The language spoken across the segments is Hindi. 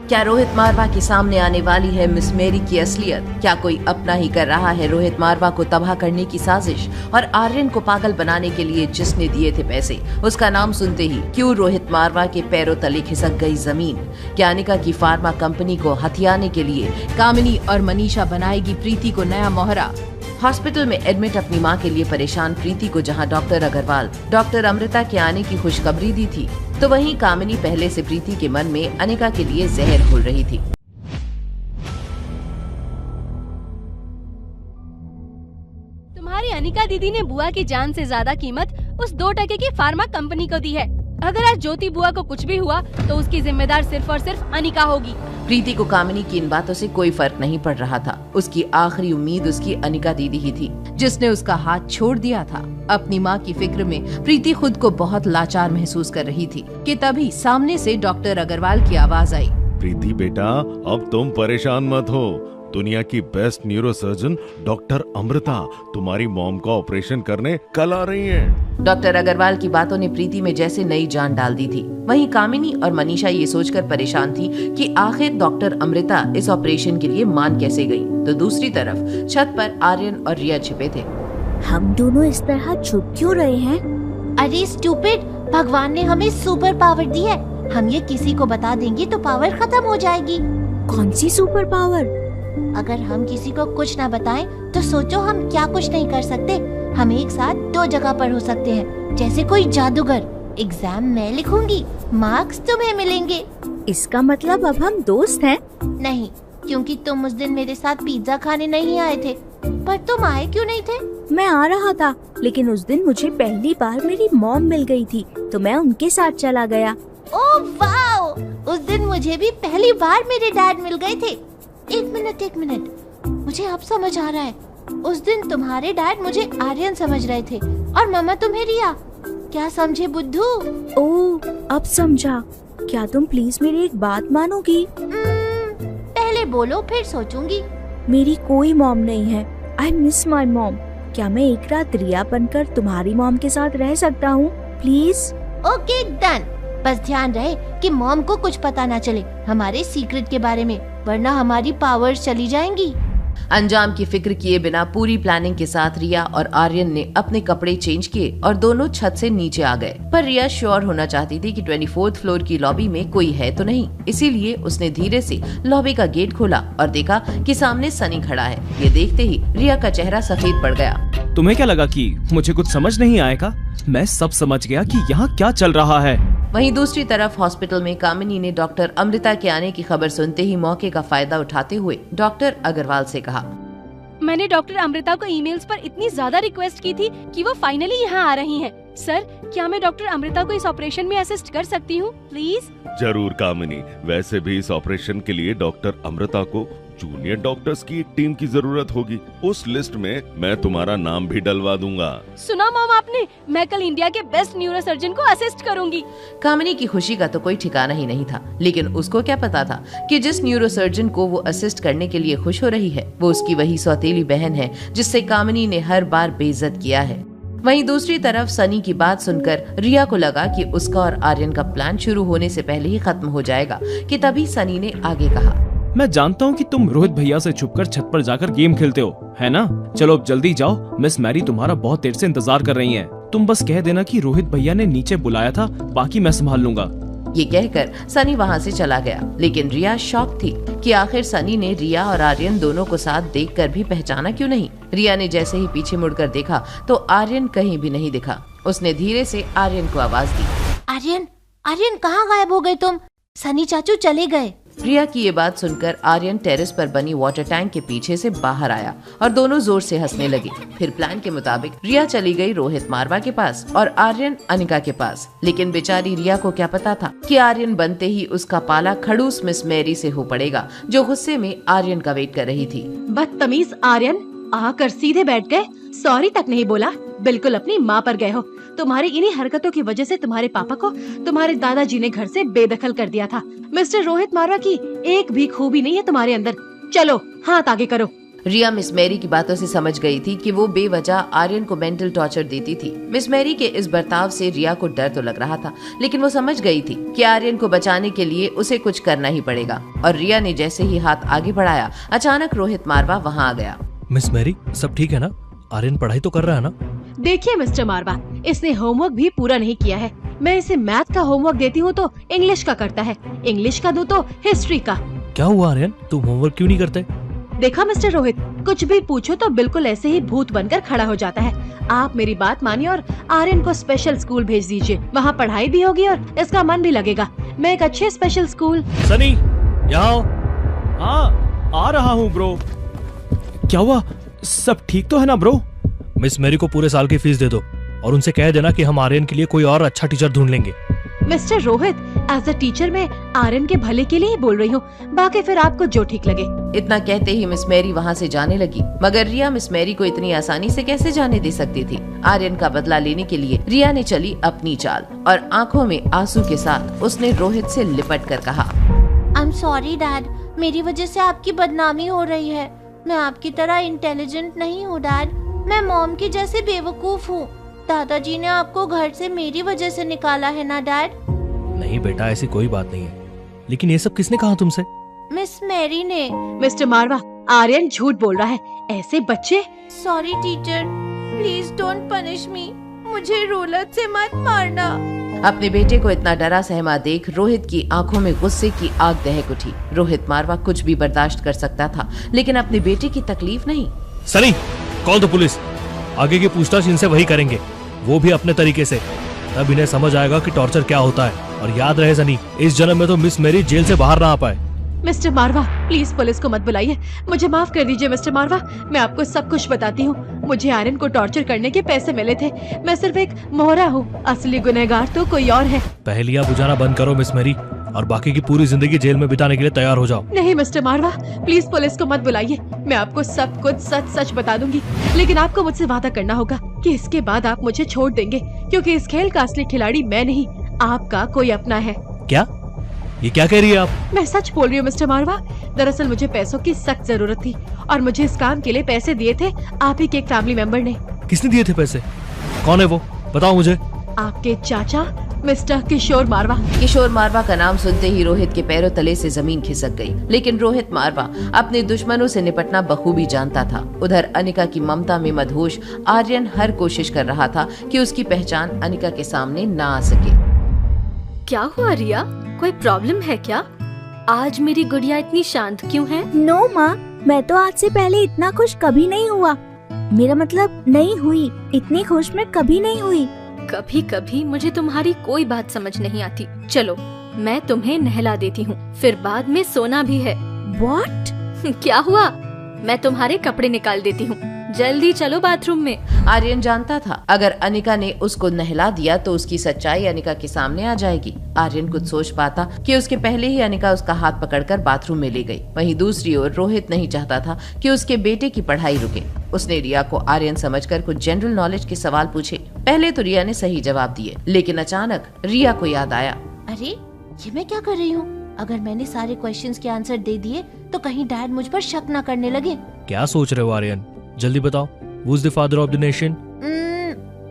क्या रोहित मारवा के सामने आने वाली है मिस मेरी की असलियत? क्या कोई अपना ही कर रहा है रोहित मारवा को तबाह करने की साजिश? और आर्यन को पागल बनाने के लिए जिसने दिए थे पैसे, उसका नाम सुनते ही क्यों रोहित मारवा के पैरों तले खिसक गई जमीन? क्या अनिका की फार्मा कंपनी को हथियाने के लिए कामिनी और मनीषा बनाएगी प्रीति को नया मोहरा? हॉस्पिटल में एडमिट अपनी मां के लिए परेशान प्रीति को जहां डॉक्टर अग्रवाल डॉक्टर अमृता के आने की खुशखबरी दी थी, तो वहीं कामिनी पहले से प्रीति के मन में अनिका के लिए जहर घोल रही थी। तुम्हारी अनिका दीदी ने बुआ की जान से ज्यादा कीमत उस 2 टके की फार्मा कंपनी को दी है। अगर आज ज्योति बुआ को कुछ भी हुआ तो उसकी जिम्मेदार सिर्फ और सिर्फ अनिका होगी। प्रीति को कामिनी की इन बातों से कोई फर्क नहीं पड़ रहा था। उसकी आखिरी उम्मीद उसकी अनिका दीदी ही थी, जिसने उसका हाथ छोड़ दिया था। अपनी माँ की फिक्र में प्रीति खुद को बहुत लाचार महसूस कर रही थी कि तभी सामने से डॉक्टर अग्रवाल की आवाज आई। प्रीति बेटा, अब तुम परेशान मत हो। दुनिया की बेस्ट न्यूरोसर्जन डॉक्टर अमृता तुम्हारी मॉम का ऑपरेशन करने कल आ रही हैं। डॉक्टर अग्रवाल की बातों ने प्रीति में जैसे नई जान डाल दी थी। वहीं कामिनी और मनीषा ये सोचकर परेशान थी कि आखिर डॉक्टर अमृता इस ऑपरेशन के लिए मान कैसे गई। तो दूसरी तरफ छत पर आर्यन और रिया छिपे थे। हम दोनों इस तरह छुप क्यों रहे हैं? अरे स्टूपिड, भगवान ने हमें सुपर पावर दी है। हम ये किसी को बता देंगे तो पावर खत्म हो जाएगी। कौन सी सुपर पावर? अगर हम किसी को कुछ ना बताएं तो सोचो हम क्या कुछ नहीं कर सकते। हम एक साथ 2 जगह पर हो सकते हैं, जैसे कोई जादूगर। एग्जाम मैं लिखूंगी, मार्क्स तुम्हें मिलेंगे। इसका मतलब अब हम दोस्त हैं? नहीं, क्योंकि तुम उस दिन मेरे साथ पिज्जा खाने नहीं आए थे। पर तुम आए क्यों नहीं थे? मैं आ रहा था, लेकिन उस दिन मुझे पहली बार मेरी मॉम मिल गई थी, तो मैं उनके साथ चला गया। Oh wow! उस दिन मुझे भी पहली बार मेरे डैड मिल गए थे। एक मिनट, मुझे अब समझ आ रहा है। उस दिन तुम्हारे डैड मुझे आर्यन समझ रहे थे और मम्मा तुम्हें रिया। क्या समझे बुद्धू? ओह, अब समझा। क्या तुम प्लीज मेरी एक बात मानोगी? पहले बोलो फिर सोचूंगी। मेरी कोई मॉम नहीं है। I miss my mom. क्या मैं एक रात रिया बनकर तुम्हारी मॉम के साथ रह सकता हूँ प्लीज? Okay done. बस ध्यान रहे कि मॉम को कुछ पता ना चले हमारे सीक्रेट के बारे में, वरना हमारी पावर्स चली जाएंगी। अंजाम की फिक्र किए बिना पूरी प्लानिंग के साथ रिया और आर्यन ने अपने कपड़े चेंज किए और दोनों छत से नीचे आ गए। पर रिया श्योर होना चाहती थी कि 24th फ्लोर की लॉबी में कोई है तो नहीं, इसीलिए उसने धीरे से लॉबी का गेट खोला और देखा कि सामने सनी खड़ा है। ये देखते ही रिया का चेहरा सफेद पड़ गया। तुम्हें क्या लगा कि मुझे कुछ समझ नहीं आएगा? मैं सब समझ गया कि यहाँ क्या चल रहा है। वहीं दूसरी तरफ हॉस्पिटल में कामिनी ने डॉक्टर अमृता के आने की खबर सुनते ही मौके का फायदा उठाते हुए डॉक्टर अग्रवाल से कहा, मैंने डॉक्टर अमृता को ईमेल्स पर इतनी ज्यादा रिक्वेस्ट की थी कि वो फाइनली यहाँ आ रही हैं। सर, क्या मैं डॉक्टर अमृता को इस ऑपरेशन में असिस्ट कर सकती हूँ प्लीज? जरूर कामिनी, वैसे भी इस ऑपरेशन के लिए डॉक्टर अमृता को जूनियर डॉक्टर्स की एक टीम की जरूरत होगी। उस लिस्ट में मैं तुम्हारा नाम भी डलवा दूंगा। सुना मॉम आपने? मैं कल इंडिया के बेस्ट न्यूरोसर्जन को असिस्ट करूंगी। कामिनी की खुशी का तो कोई ठिकाना ही नहीं था, लेकिन उसको क्या पता था कि जिस न्यूरोसर्जन को वो असिस्ट करने के लिए खुश हो रही है, वो उसकी वही सौतेली बहन है जिससे कामिनी ने हर बार बेइज्जत किया है। वहीं दूसरी तरफ सनी की बात सुनकर रिया को लगा कि उसका और आर्यन का प्लान शुरू होने से पहले ही खत्म हो जाएगा कि तभी सनी ने आगे कहा, मैं जानता हूँ कि तुम रोहित भैया से छुपकर छत पर जाकर गेम खेलते हो, है ना? चलो अब जल्दी जाओ, मिस मैरी तुम्हारा बहुत देर से इंतजार कर रही हैं। तुम बस कह देना कि रोहित भैया ने नीचे बुलाया था, बाकी मैं संभाल लूंगा। ये कहकर सनी वहाँ से चला गया, लेकिन रिया शॉक थी कि आखिर सनी ने रिया और आर्यन दोनों को साथ देखकर भी पहचाना क्यों नहीं। रिया ने जैसे ही पीछे मुड़कर देखा तो आर्यन कहीं भी नहीं दिखा। उसने धीरे से आर्यन को आवाज दी, आर्यन कहाँ गायब हो गए तुम? सनी चाचू चले गए। रिया की ये बात सुनकर आर्यन टेरेस पर बनी वाटर टैंक के पीछे से बाहर आया और दोनों जोर से हंसने लगे। फिर प्लान के मुताबिक रिया चली गई रोहित मारवा के पास और आर्यन अनिका के पास। लेकिन बेचारी रिया को क्या पता था कि आर्यन बनते ही उसका पाला खड़ूस मिस मैरी से हो पड़ेगा, जो गुस्से में आर्यन का वेट कर रही थी। बदतमीज आर्यन, आकर सीधे बैठ गए, सॉरी तक नहीं बोला। बिल्कुल अपनी माँ पर गए हो। तुम्हारी इन्हीं हरकतों की वजह से तुम्हारे पापा को तुम्हारे दादाजी ने घर से बेदखल कर दिया था। मिस्टर रोहित मारवा की एक भी खूबी नहीं है तुम्हारे अंदर। चलो हाथ आगे करो। रिया मिस मैरी की बातों से समझ गई थी कि वो बेवजह आर्यन को मेंटल टॉर्चर देती थी। मिस मैरी के इस बर्ताव से रिया को डर तो लग रहा था, लेकिन वो समझ गई थी कि आर्यन को बचाने के लिए उसे कुछ करना ही पड़ेगा। और रिया ने जैसे ही हाथ आगे बढ़ाया, अचानक रोहित मारवा वहाँ आ गया। मिस मैरी, सब ठीक है ना? आर्यन पढ़ाई तो कर रहा है ना? देखिए मिस्टर मारवा, इसने होमवर्क भी पूरा नहीं किया है। मैं इसे मैथ का होमवर्क देती हूँ तो इंग्लिश का करता है, इंग्लिश का दूँ तो हिस्ट्री का। क्या हुआ आर्यन, तुम होमवर्क क्यों नहीं करते? देखा मिस्टर रोहित, कुछ भी पूछो तो बिल्कुल ऐसे ही भूत बनकर खड़ा हो जाता है। आप मेरी बात मानिए और आर्यन को स्पेशल स्कूल भेज दीजिए, वहाँ पढ़ाई भी होगी और इसका मन भी लगेगा। मैं एक अच्छे स्पेशल स्कूल। सनी, यहाँ आओ। हाँ, आ रहा हूँ ब्रो। क्या हुआ, सब ठीक तो है ना ब्रो? मिस मैरी को पूरे साल की फीस दे दो और उनसे कह देना कि हम आर्यन के लिए कोई और अच्छा टीचर ढूंढ लेंगे। Mister Rohit, as a teacher मैं आर्यन के भले के लिए ही बोल रही हूँ, बाकी फिर आपको जो ठीक लगे। इतना कहते ही मिस मैरी वहाँ से जाने लगी, मगर रिया मिस मैरी को इतनी आसानी से कैसे जाने दे सकती थी। आर्यन का बदला लेने के लिए रिया ने चली अपनी चाल और आंखों में आंसू के साथ उसने रोहित से लिपट कर कहा, आई एम सॉरी डैड, मेरी वजह से आपकी बदनामी हो रही है। मैं आपकी तरह इंटेलिजेंट नहीं हूँ डैड, मैं मॉम की जैसे बेवकूफ हूँ। दादाजी ने आपको घर से मेरी वजह से निकाला है ना डैड? नहीं बेटा, ऐसी कोई बात नहीं है। लेकिन ये सब किसने कहा तुमसे? मिस मैरी ने। मिस्टर मारवा, आर्यन झूठ बोल रहा है, ऐसे बच्चे। Sorry teacher, please don't punish me, मुझे रोलत से मत मारना। अपने बेटे को इतना डरा सहमा देख रोहित की आंखों में गुस्से की आग दहक उठी। रोहित मारवा कुछ भी बर्दाश्त कर सकता था, लेकिन अपने बेटे की तकलीफ नहीं। Sunny, call the police. आगे की पूछताछ इनसे वही करेंगे, वो भी अपने तरीके से। तब इन्हें समझ आएगा कि टॉर्चर क्या होता है। और याद रहे सनी, इस जन्म में तो मिस मैरी जेल से बाहर ना आ पाए। मिस्टर मारवा, प्लीज पुलिस को मत बुलाइए, मुझे माफ कर दीजिए मिस्टर मारवा। मैं आपको सब कुछ बताती हूँ। मुझे आर्यन को टॉर्चर करने के पैसे मिले थे, मैं सिर्फ एक मोहरा हूँ, असली गुनहगार तो कोई और है। पहेलियां बुझाना बंद करो मिस मैरी, और बाकी की पूरी जिंदगी जेल में बिताने के लिए तैयार हो जाओ। नहीं मिस्टर मारवा, प्लीज पुलिस को मत बुलाइए, मैं आपको सब कुछ सच सच बता दूंगी। लेकिन आपको मुझसे वादा करना होगा कि इसके बाद आप मुझे छोड़ देंगे, क्योंकि इस खेल का असली खिलाड़ी मैं नहीं, आपका कोई अपना है। क्या? ये क्या कह रही है आप? मैं सच बोल रही हूँ मिस्टर मारवा। दरअसल मुझे पैसों की सख्त जरूरत थी और मुझे इस काम के लिए पैसे दिए थे आप ही के एक फैमिली मेंबर ने। किसने दिए थे पैसे? कौन है वो, बताओ मुझे। आपके चाचा मिस्टर किशोर मारवा। किशोर मारवा का नाम सुनते ही रोहित के पैरों तले से जमीन खिसक गई। लेकिन रोहित मारवा अपने दुश्मनों से निपटना बखूबी जानता था। उधर अनिका की ममता में मदहोश आर्यन हर कोशिश कर रहा था कि उसकी पहचान अनिका के सामने ना आ सके। क्या हुआ रिया, कोई प्रॉब्लम है क्या? आज मेरी गुड़िया इतनी शांत क्यों है? नो माँ, मैं तो आज से पहले इतना खुश कभी नहीं हुआ। मेरा मतलब नहीं हुई, इतनी खुश मैं कभी नहीं हुई। कभी कभी मुझे तुम्हारी कोई बात समझ नहीं आती। चलो मैं तुम्हें नहला देती हूँ, फिर बाद में सोना भी है। What? क्या हुआ? मैं तुम्हारे कपड़े निकाल देती हूँ, जल्दी चलो बाथरूम में। आर्यन जानता था अगर अनिका ने उसको नहला दिया तो उसकी सच्चाई अनिका के सामने आ जाएगी। आर्यन कुछ सोच पाता कि उसके पहले ही अनिका उसका हाथ पकड़कर बाथरूम में ले गई। वहीं दूसरी ओर रोहित नहीं चाहता था कि उसके बेटे की पढ़ाई रुके। उसने रिया को आर्यन समझकर कुछ जनरल नॉलेज के सवाल पूछे। पहले तो रिया ने सही जवाब दिए, लेकिन अचानक रिया को याद आया, अरे ये मैं क्या कर रही हूँ? अगर मैंने सारे क्वेश्चंस के आंसर दे दिए तो कहीं डैड मुझ पर शक न करने लगे। क्या सोच रहे हो आर्यन? जल्दी बताओ, Who is the father of the nation?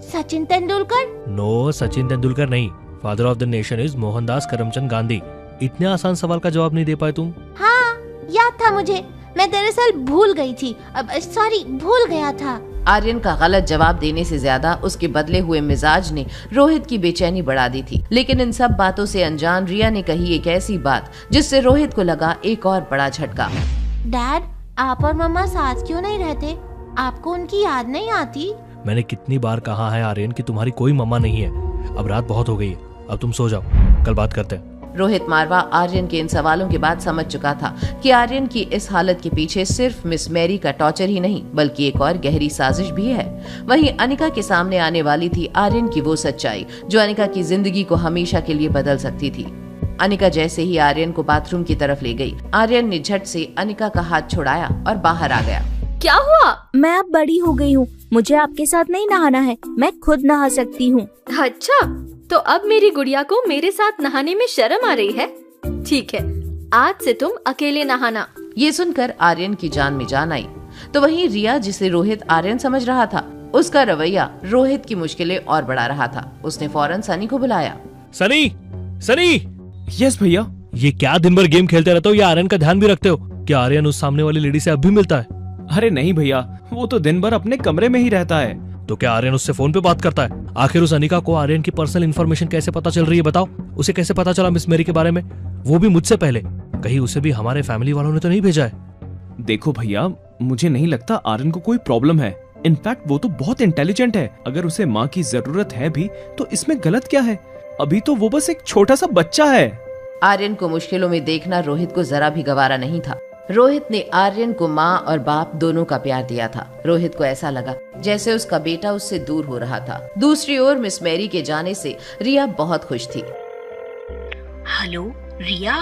Sachin Tendulkar? No, Sachin Tendulkar नहीं। Father of the nation is Mohandas Karamchand Gandhi. इतने आसान सवाल का जवाब नहीं दे पाए तुम? हाँ, याद था मुझे, मैं दरअसल भूल गई थी। अब सॉरी, भूल गया था। आर्यन का गलत जवाब देने से ज्यादा उसके बदले हुए मिजाज ने रोहित की बेचैनी बढ़ा दी थी। लेकिन इन सब बातों से अनजान रिया ने कही एक ऐसी बात जिससे रोहित को लगा एक और बड़ा झटका। डैड, आप और मम्मा साथ क्यों नहीं रहते? आपको उनकी याद नहीं आती? मैंने कितनी बार कहा है आर्यन कि तुम्हारी कोई मम्मा नहीं है। अब रात बहुत हो गई है, अब तुम सो जाओ, कल बात करते हैं। रोहित मारवा आर्यन के इन सवालों के बाद समझ चुका था कि आर्यन की इस हालत के पीछे सिर्फ मिस मैरी का टॉर्चर ही नहीं बल्कि एक और गहरी साजिश भी है। वहीं अनिका के सामने आने वाली थी आर्यन की वो सच्चाई जो अनिका की जिंदगी को हमेशा के लिए बदल सकती थी। अनिका जैसे ही आर्यन को बाथरूम की तरफ ले गई, आर्यन ने झट से अनिका का हाथ छुड़ाया और बाहर आ गया। क्या हुआ? मैं अब बड़ी हो गई हूँ, मुझे आपके साथ नहीं नहाना है, मैं खुद नहा सकती हूँ। अच्छा, तो अब मेरी गुड़िया को मेरे साथ नहाने में शर्म आ रही है? ठीक है, आज से तुम अकेले नहाना। ये सुनकर आर्यन की जान में जान आई। तो वहीं रिया, जिसे रोहित आर्यन समझ रहा था, उसका रवैया रोहित की मुश्किलें और बढ़ा रहा था। उसने फौरन सनी को बुलाया। सनी, सनी। यस भैया। ये क्या दिन भर गेम खेलते रहते हो या आर्यन का ध्यान भी रखते हो? क्या आर्यन उस सामने वाली लेडी से अब भी मिलता है? अरे नहीं भैया, वो तो दिन भर अपने कमरे में ही रहता है। तो क्या आर्यन उससे फोन पे बात करता है? आखिर उस अनिका को आर्यन की पर्सनल इन्फॉर्मेशन कैसे पता चल रही है बताओ? उसे कैसे पता चला मिस मेरी के बारे में, वो भी मुझसे पहले? कहीं उसे भी हमारे फैमिली वालों ने तो नहीं भेजा है? देखो भैया, मुझे नहीं लगता आर्यन को कोई प्रॉब्लम है। इनफैक्ट वो तो बहुत इंटेलिजेंट है। अगर उसे माँ की जरूरत है भी तो इसमें गलत क्या है? अभी तो वो बस एक छोटा सा बच्चा है। आर्यन को मुश्किलों में देखना रोहित को जरा भी गवारा नहीं था। रोहित ने आर्यन को माँ और बाप दोनों का प्यार दिया था। रोहित को ऐसा लगा जैसे उसका बेटा उससे दूर हो रहा था। दूसरी ओर मिस मैरी के जाने से रिया बहुत खुश थी। हेलो रिया।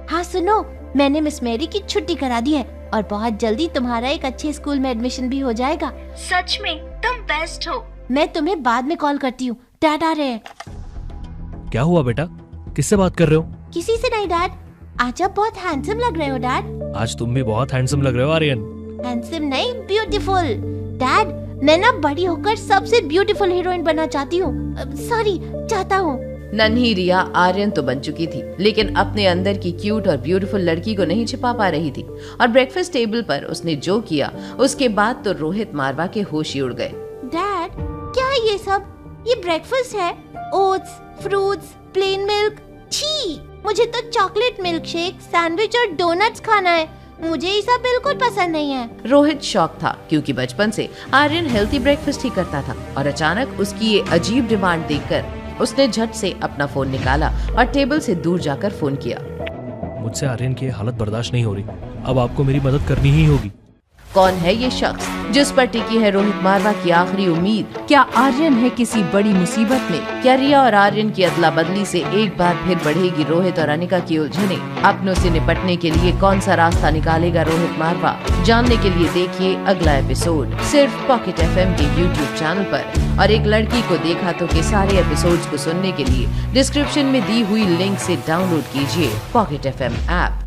हाँ सुनो, मैंने मिस मैरी की छुट्टी करा दी है और बहुत जल्दी तुम्हारा एक अच्छे स्कूल में एडमिशन भी हो जाएगा। सच में तुम बेस्ट हो। मैं तुम्हें बाद में कॉल करती हूँ, डैड आ रहे हैं। क्या हुआ बेटा, किससे बात कर रहे हो? किसी से नहीं डैड, आज आप बहुत हैंडसम लग रहे हो डैड। आज तुम भी बहुत हैंडसम लग रहे हो आर्यन। हैंडसम नहीं, ब्यूटीफुल। डैड, मैं ना बड़ी होकर सबसे ब्यूटीफुल हीरोइन बनना चाहती हूँ। सॉरी, चाहता हूँ। नन्ही रिया आर्यन तो बन चुकी थी, लेकिन अपने अंदर की क्यूट और ब्यूटीफुल लड़की को नहीं छिपा पा रही थी। और ब्रेकफास्ट टेबल पर उसने जो किया, उसके बाद तो रोहित मारवा के होश ही उड़ गए। डैड, क्या है ये सब? ये ब्रेकफास्ट है? Oats, fruits, plane milk. छी, मुझे तो चॉकलेट मिल्क शेक, सैंडविच और डोनट्स खाना है। मुझे ये सब बिल्कुल पसंद नहीं है। रोहित शॉक था, क्योंकि बचपन से आर्यन हेल्थी ब्रेकफास्ट ही करता था। और अचानक उसकी ये अजीब डिमांड देखकर उसने झट से अपना फोन निकाला और टेबल से दूर जाकर फोन किया। मुझसे आर्यन की हालत बर्दाश्त नहीं हो रही, अब आपको मेरी मदद करनी ही होगी। कौन है ये शख्स जिस पर टिकी है रोहित मारवा की आखिरी उम्मीद? क्या आर्यन है किसी बड़ी मुसीबत में? क्या रिया और आर्यन की अदला बदली से एक बार फिर बढ़ेगी रोहित और अनिका की उलझने? अपनों से निपटने के लिए कौन सा रास्ता निकालेगा रोहित मारवा? जानने के लिए देखिए अगला एपिसोड सिर्फ पॉकेट FM के YouTube चैनल पर। और एक लड़की को देखा तो के सारे एपिसोड्स को सुनने के लिए डिस्क्रिप्शन में दी हुई लिंक से डाउनलोड कीजिए पॉकेट FM ऐप।